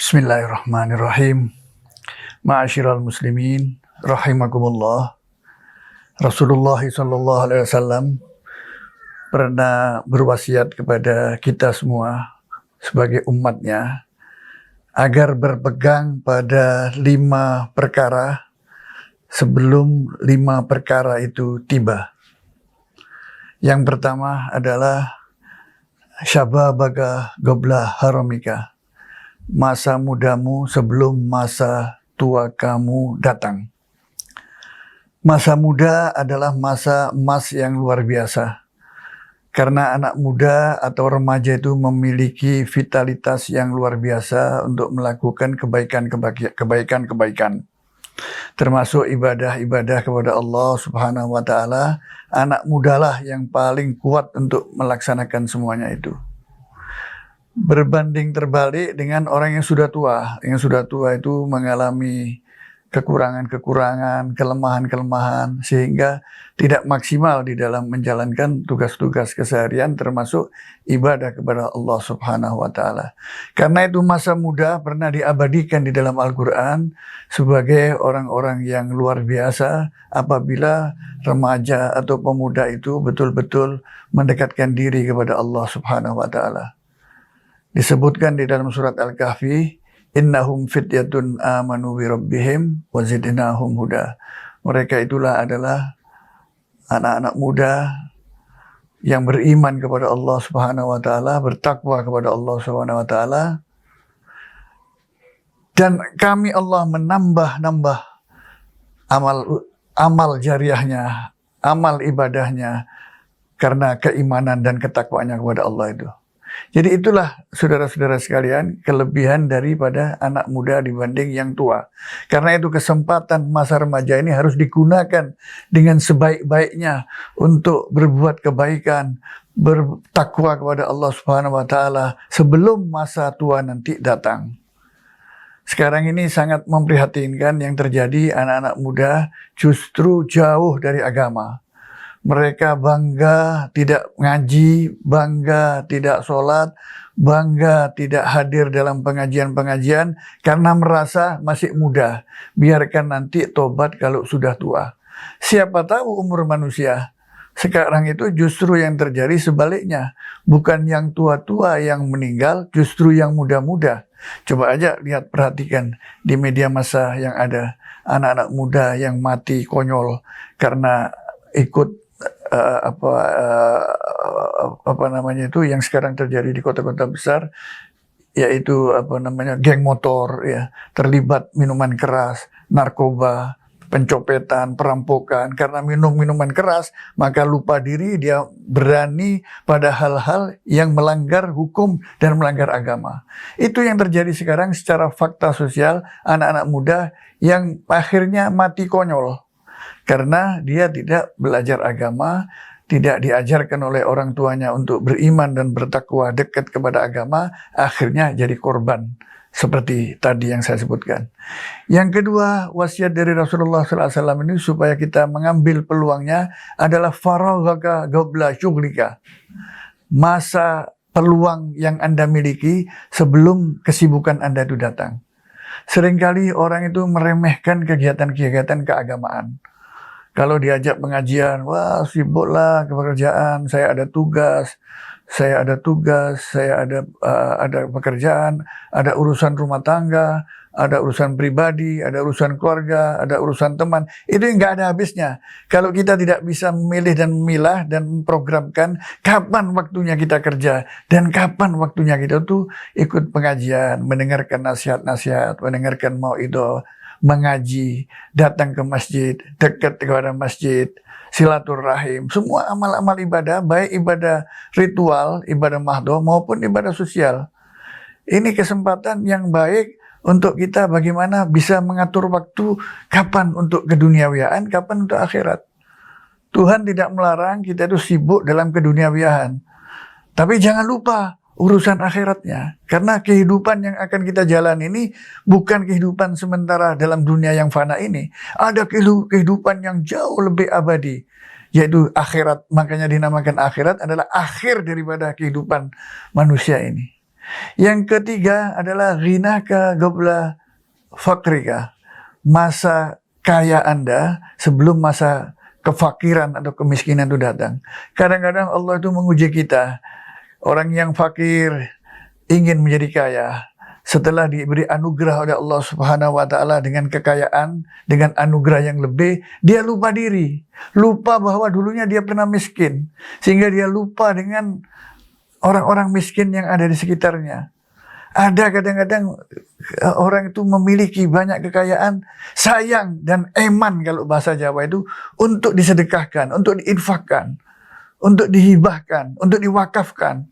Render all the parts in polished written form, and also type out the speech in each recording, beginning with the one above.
Bismillahirrahmanirrahim. Ma'asyiral muslimin, rahimakumullah. Rasulullah sallallahu alaihi wasallam pernah berwasiat kepada kita semua sebagai umatnya agar berpegang pada 5 perkara sebelum 5 perkara itu tiba. Yang pertama adalah syababaka qabla haramika. Masa mudamu sebelum masa tua kamu datang. Masa muda adalah masa emas yang luar biasa. Karena anak muda atau remaja itu memiliki vitalitas yang luar biasa untuk melakukan kebaikan-kebaikan. Termasuk ibadah-ibadah kepada Allah Subhanahu wa Ta'ala. Anak mudalah yang paling kuat untuk melaksanakan semuanya itu. Berbanding terbalik dengan orang yang sudah tua. Yang sudah tua itu mengalami kekurangan-kekurangan, kelemahan-kelemahan, sehingga tidak maksimal di dalam menjalankan tugas-tugas keseharian termasuk ibadah kepada Allah Subhanahu wa Ta'ala. Karena itu masa muda pernah diabadikan di dalam Al-Quran sebagai orang-orang yang luar biasa apabila remaja atau pemuda itu betul-betul mendekatkan diri kepada Allah Subhanahu wa Ta'ala. Disebutkan di dalam surat Al-Kahfi, innahum fityatun amanu bi rabbihim wa zidnahum huda. Mereka itulah adalah anak-anak muda yang beriman kepada Allah Subhanahu wa Ta'ala, bertakwa kepada Allah Subhanahu wa Ta'ala, dan kami Allah menambah-nambah amal jariahnya, amal ibadahnya karena keimanan dan ketakwaannya kepada Allah itu. Jadi itulah saudara-saudara sekalian kelebihan daripada anak muda dibanding yang tua. Karena itu kesempatan masa remaja ini harus digunakan dengan sebaik-baiknya untuk berbuat kebaikan, bertakwa kepada Allah Subhanahu wa Ta'ala sebelum masa tua nanti datang. Sekarang ini sangat memprihatinkan yang terjadi, anak-anak muda justru jauh dari agama. Mereka bangga tidak ngaji, bangga tidak sholat, bangga tidak hadir dalam pengajian-pengajian karena merasa masih muda. Biarkan nanti tobat kalau sudah tua. Siapa tahu umur manusia. Sekarang itu justru yang terjadi sebaliknya. Bukan yang tua-tua yang meninggal, justru yang muda-muda. Coba aja lihat, perhatikan di media massa yang ada. Anak-anak muda yang mati konyol karena ikut apa namanya itu yang sekarang terjadi di kota-kota besar, yaitu geng motor ya, terlibat minuman keras, narkoba, pencopetan, perampokan. Karena minum minuman keras maka lupa diri, dia berani pada hal-hal yang melanggar hukum dan melanggar agama. Itu yang terjadi sekarang secara fakta sosial, anak-anak muda yang akhirnya mati konyol karena dia tidak belajar agama, tidak diajarkan oleh orang tuanya untuk beriman dan bertakwa dekat kepada agama, akhirnya jadi korban seperti tadi yang saya sebutkan. Yang kedua, wasiat dari Rasulullah SAW ini supaya kita mengambil peluangnya adalah faraghaka qabla syughlika. Masa peluang yang Anda miliki sebelum kesibukan Anda itu datang. Seringkali orang itu meremehkan kegiatan-kegiatan keagamaan. Kalau diajak pengajian, wah sibuklah ke pekerjaan, saya ada tugas, saya ada pekerjaan, ada urusan rumah tangga, ada urusan pribadi, ada urusan keluarga, ada urusan teman. Itu nggak ada habisnya. Kalau kita tidak bisa memilih dan memilah dan memprogramkan kapan waktunya kita kerja dan kapan waktunya kita tuh ikut pengajian, mendengarkan nasihat-nasihat, mendengarkan mauidhah, mengaji, datang ke masjid, dekat kepada masjid, silaturahim, semua amal-amal ibadah, baik ibadah ritual, ibadah mahdhah maupun ibadah sosial. Ini kesempatan yang baik untuk kita bagaimana bisa mengatur waktu, kapan untuk keduniawiaan, kapan untuk akhirat. Tuhan tidak melarang kita itu sibuk dalam keduniawiaan. Tapi jangan lupa urusan akhiratnya. Karena kehidupan yang akan kita jalan ini bukan kehidupan sementara dalam dunia yang fana ini. Ada kehidupan yang jauh lebih abadi, yaitu akhirat. Makanya dinamakan akhirat adalah akhir daripada kehidupan manusia ini. Yang ketiga adalah ghinaka qabla fakrika. Masa kaya Anda sebelum masa kefakiran atau kemiskinan itu datang. Kadang-kadang Allah itu menguji kita. Orang yang fakir ingin menjadi kaya. Setelah diberi anugerah oleh Allah Subhanahu wa taala dengan kekayaan, dengan anugerah yang lebih, dia lupa diri. Lupa bahwa dulunya dia pernah miskin. Sehingga dia lupa dengan orang-orang miskin yang ada di sekitarnya. Ada kadang-kadang orang itu memiliki banyak kekayaan, sayang dan eman kalau bahasa Jawa itu, untuk disedekahkan, untuk diinfakkan, untuk dihibahkan, untuk diwakafkan,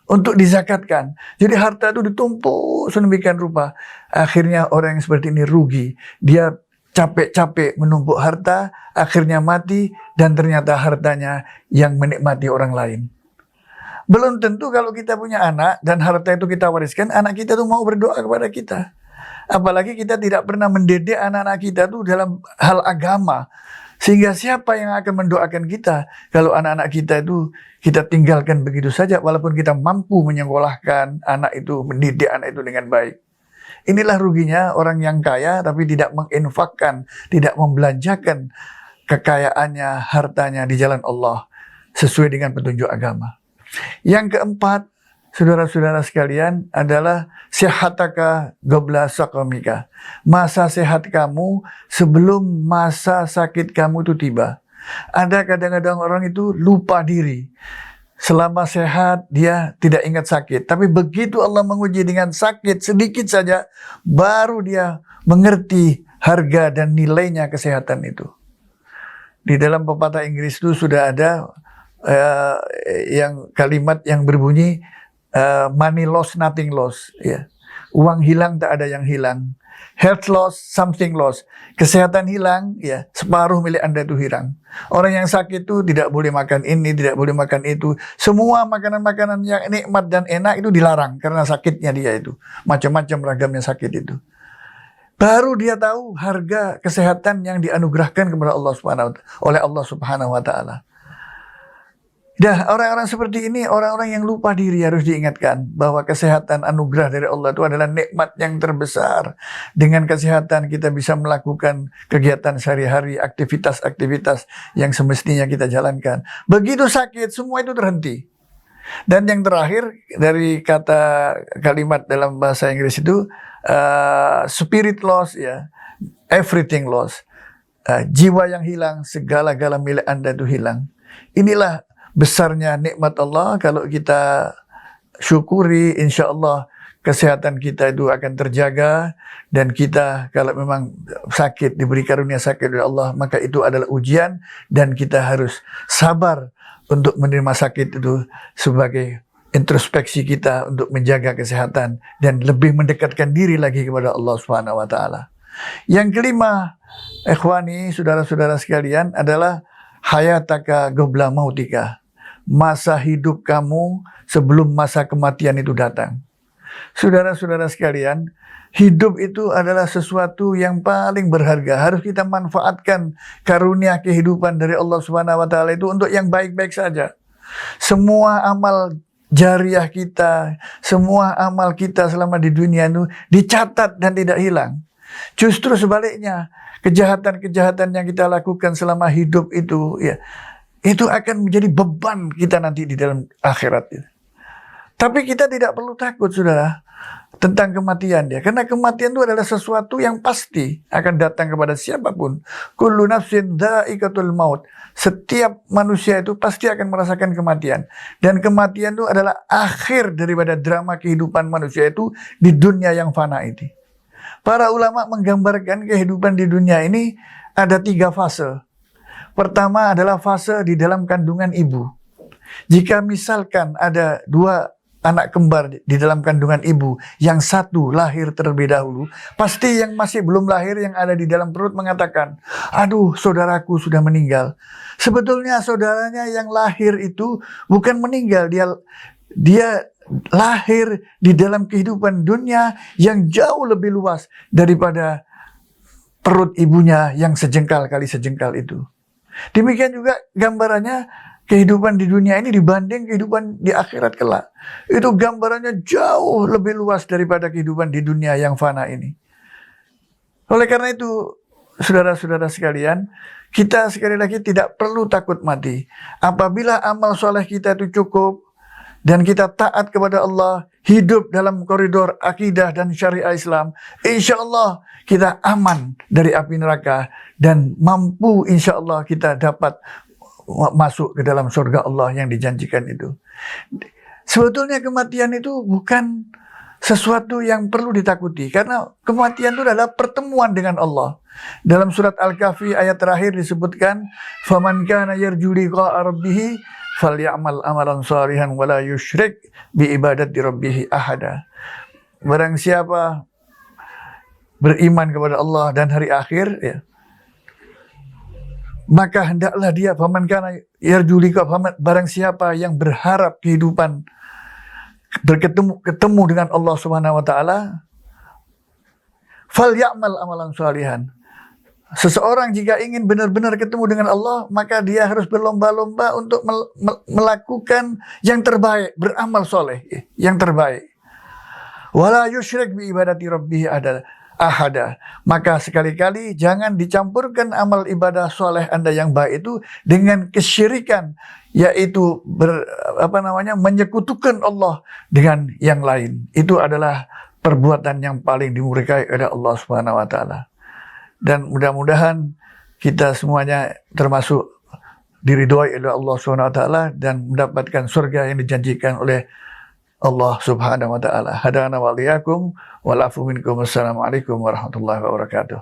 untuk dizakatkan. Jadi harta itu ditumpuk sedemikian rupa. Akhirnya orang yang seperti ini rugi. Dia capek-capek menumpuk harta, akhirnya mati, dan ternyata hartanya yang menikmati orang lain. Belum tentu kalau kita punya anak dan harta itu kita wariskan, anak kita tuh mau berdoa kepada kita. Apalagi kita tidak pernah mendidik anak-anak kita tuh dalam hal agama. Sehingga siapa yang akan mendoakan kita kalau anak-anak kita itu kita tinggalkan begitu saja, walaupun kita mampu menyekolahkan anak itu, mendidik anak itu dengan baik. Inilah ruginya orang yang kaya tapi tidak menginfakkan, tidak membelanjakan kekayaannya, hartanya di jalan Allah sesuai dengan petunjuk agama. Yang keempat, saudara-saudara sekalian, adalah sehataka qabla saqamika. Masa sehat kamu sebelum masa sakit kamu itu tiba. Ada kadang-kadang orang itu lupa diri. Selama sehat dia tidak ingat sakit. Tapi begitu Allah menguji dengan sakit sedikit saja, baru dia mengerti harga dan nilainya kesehatan itu. Di dalam pepatah Inggris itu sudah ada yang kalimat yang berbunyi money loss, nothing loss. Ya. Uang hilang, tak ada yang hilang. Health loss, something loss. Kesehatan hilang, ya separuh milik Anda itu hilang. Orang yang sakit itu tidak boleh makan ini, tidak boleh makan itu. Semua makanan-makanan yang nikmat dan enak itu dilarang karena sakitnya dia itu. Macam-macam ragamnya sakit itu. Baru dia tahu harga kesehatan yang dianugerahkan kepada Allah oleh Allah Subhanahu wa taala. Dah, orang-orang seperti ini, orang-orang yang lupa diri, harus diingatkan bahwa kesehatan anugerah dari Allah itu adalah nikmat yang terbesar. Dengan kesehatan kita bisa melakukan kegiatan sehari-hari, aktivitas-aktivitas yang semestinya kita jalankan. Begitu sakit, semua itu terhenti. Dan yang terakhir dari kata kalimat dalam bahasa Inggris itu, spirit loss, ya, everything loss. Jiwa yang hilang, segala-gala milik Anda itu hilang. Inilah besarnya nikmat Allah. Kalau kita syukuri, insya Allah kesehatan kita itu akan terjaga. Dan kita kalau memang sakit, diberi karunia sakit oleh Allah, maka itu adalah ujian. Dan kita harus sabar untuk menerima sakit itu sebagai introspeksi kita untuk menjaga kesehatan. Dan lebih mendekatkan diri lagi kepada Allah Subhanahu wa taala. Yang kelima, ikhwani, saudara-saudara sekalian, adalah hayataka qabla mautika. Masa hidup kamu sebelum masa kematian itu datang. Saudara-saudara sekalian, hidup itu adalah sesuatu yang paling berharga. Harus kita manfaatkan karunia kehidupan dari Allah Subhanahu wa taala itu untuk yang baik-baik saja. Semua amal jariah kita, semua amal kita selama di dunia itu dicatat dan tidak hilang. Justru sebaliknya, kejahatan-kejahatan yang kita lakukan selama hidup itu, ya, itu akan menjadi beban kita nanti di dalam akhirat. Tapi kita tidak perlu takut, saudara, tentang kematian dia. Karena kematian itu adalah sesuatu yang pasti akan datang kepada siapapun. Kullu nafsin dha'iqatul maut. Setiap manusia itu pasti akan merasakan kematian. Dan kematian itu adalah akhir daripada drama kehidupan manusia itu di dunia yang fana ini. Para ulama menggambarkan kehidupan di dunia ini ada 3 fase. Pertama adalah fase di dalam kandungan ibu. Jika misalkan ada 2 anak kembar di dalam kandungan ibu, yang satu lahir terlebih dahulu, pasti yang masih belum lahir yang ada di dalam perut mengatakan, aduh, saudaraku sudah meninggal. Sebetulnya saudaranya yang lahir itu bukan meninggal, dia lahir di dalam kehidupan dunia yang jauh lebih luas daripada perut ibunya yang sejengkal kali sejengkal itu. Demikian juga gambarannya kehidupan di dunia ini dibanding kehidupan di akhirat kelak. Itu gambarannya jauh lebih luas daripada kehidupan di dunia yang fana ini. Oleh karena itu, saudara-saudara sekalian, kita sekali lagi tidak perlu takut mati. Apabila amal soleh kita itu cukup, dan kita taat kepada Allah, hidup dalam koridor akidah dan syariah Islam, insya Allah kita aman dari api neraka, dan mampu insya Allah kita dapat masuk ke dalam surga Allah yang dijanjikan itu. Sebetulnya kematian itu bukan sesuatu yang perlu ditakuti, karena kematian itu adalah pertemuan dengan Allah. Dalam surat Al-Kahfi ayat terakhir disebutkan, "Faman kana yarju liqa'a rabbih falyamal amalan shalihan wala yusyrik bi ibadati rabbih ahada." Barang siapa beriman kepada Allah dan hari akhir, ya, maka hendaklah dia, faman kana yarju liqa, barang siapa yang berharap kehidupan ketemu dengan Allah Subhanahu wa taala, falyamal amalan shalihan. Seseorang jika ingin benar-benar ketemu dengan Allah, maka dia harus berlomba-lomba untuk melakukan yang terbaik, beramal soleh yang terbaik. Wala yusyrik bi ibadati rabbih ahada. Maka sekali-kali jangan dicampurkan amal ibadah soleh Anda yang baik itu dengan kesyirikan, yaitu menyekutukan Allah dengan yang lain. Itu adalah perbuatan yang paling dimurkai oleh Allah Subhanahu wa taala. Dan mudah-mudahan kita semuanya termasuk diridhoi oleh Allah Subhanahu wa taala dan mendapatkan surga yang dijanjikan oleh Allah Subhanahu wa taala. Hadana wa iyyakum wa la'afu minkum. Wassalamualaikum warahmatullahi wabarakatuh.